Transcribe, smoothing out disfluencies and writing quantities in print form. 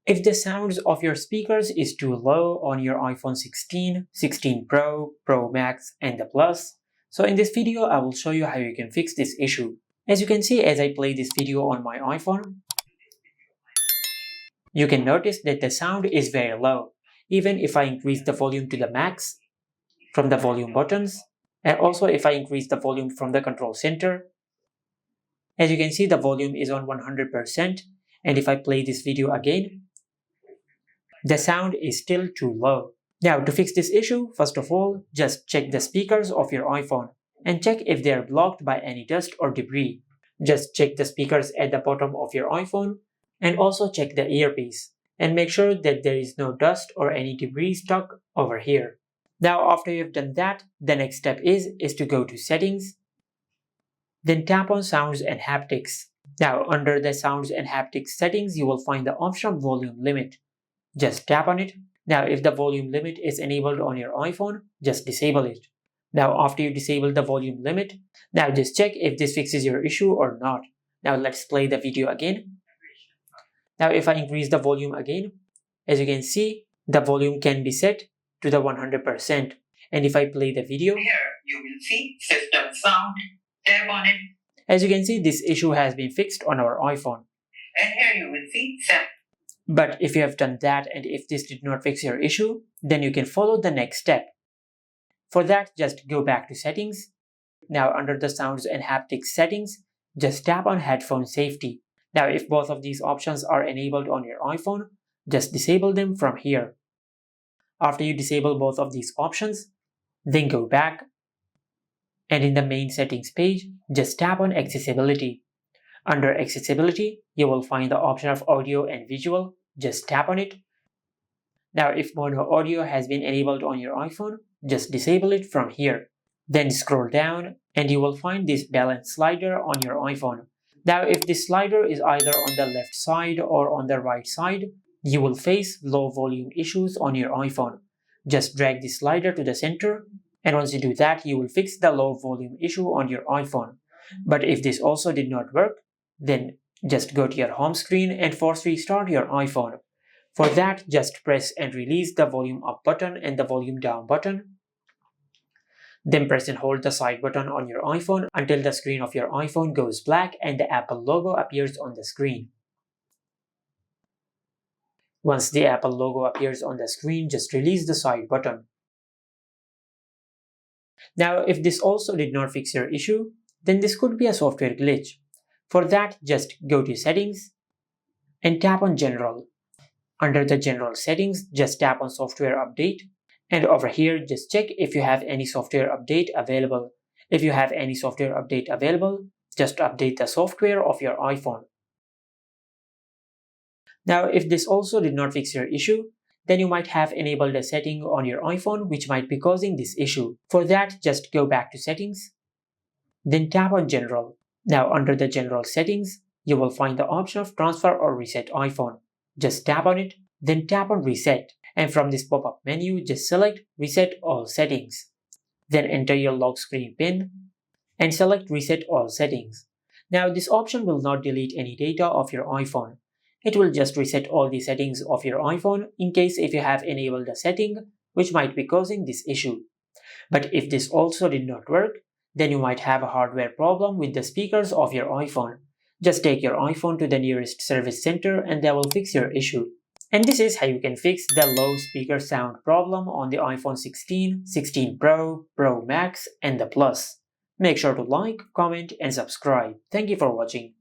If the sounds of your speakers is too low on your iPhone 16, 16 Pro, Pro Max, and the Plus, so in this video I will show you how you can fix this issue. As you can see as I play this video on my iPhone, you can notice that the sound is very low, even if I increase the volume to the max from the volume buttons, and also if I increase the volume from the control center. As you can see, the volume is on 100%, and if I play this video again, the sound is still too low. Now, to fix this issue, first of all, just check the speakers of your iPhone and check if they are blocked by any dust or debris. Just check the speakers at the bottom of your iPhone and also check the earpiece and make sure that there is no dust or any debris stuck over here. Now, after you've done that, the next step is to go to Settings, then tap on Sounds and Haptics. Now, under the Sounds and Haptics settings, you will find the option Volume Limit. Just tap on it. Now, if the volume limit is enabled on your iPhone, just disable it. Now, after you disable the volume limit, now just check if this fixes your issue or not. Now, let's play the video again. Now, if I increase the volume again, as you can see, the volume can be set to the 100%. And if I play the video, here you will see system sound. Tap on it. As you can see, this issue has been fixed on our iPhone. And here you will see sound. But if you have done that and if this did not fix your issue, then you can follow the next step. For that, just go back to Settings. Now, under the Sounds and Haptics settings, just tap on Headphone Safety. Now, if both of these options are enabled on your iPhone, just disable them from here. After you disable both of these options, then go back, and in the main settings page, just tap on Accessibility. Under Accessibility, you will find the option of Audio and Visual. Just tap on it. Now, if mono audio has been enabled on your iPhone, just disable it from here. Then scroll down and you will find this balance slider on your iPhone. Now, if this slider is either on the left side or on the right side, you will face low volume issues on your iPhone. Just drag this slider to the center, and once you do that, you will fix the low volume issue on your iPhone. But if this also did not work, then just go to your home screen and force restart your iPhone. For that, just press and release the volume up button and the volume down button. Then press and hold the side button on your iPhone until the screen of your iPhone goes black and the Apple logo appears on the screen. Once the Apple logo appears on the screen, just release the side button. Now, if this also did not fix your issue, then this could be a software glitch. For that, just go to Settings and tap on General. Under the General settings, just tap on Software Update, and over here, just check if you have any software update available. If you have any software update available, just update the software of your iPhone. Now, if this also did not fix your issue, then you might have enabled a setting on your iPhone which might be causing this issue. For that, just go back to Settings, then tap on General. Now, under the General settings, you will find the option of Transfer or Reset iPhone. Just tap on it, then tap on Reset, and from this pop-up menu, just select Reset All Settings. Then enter your lock screen PIN and select Reset All Settings. Now, this option will not delete any data of your iPhone. It will just reset all the settings of your iPhone in case if you have enabled a setting which might be causing this issue. But if this also did not work, then you might have a hardware problem with the speakers of your iPhone. Just take your iPhone to the nearest service center and they will fix your issue. And this is how you can fix the low speaker sound problem on the iPhone 16, 16 Pro, Pro Max, and the Plus. Make sure to like, comment, and subscribe. Thank you for watching.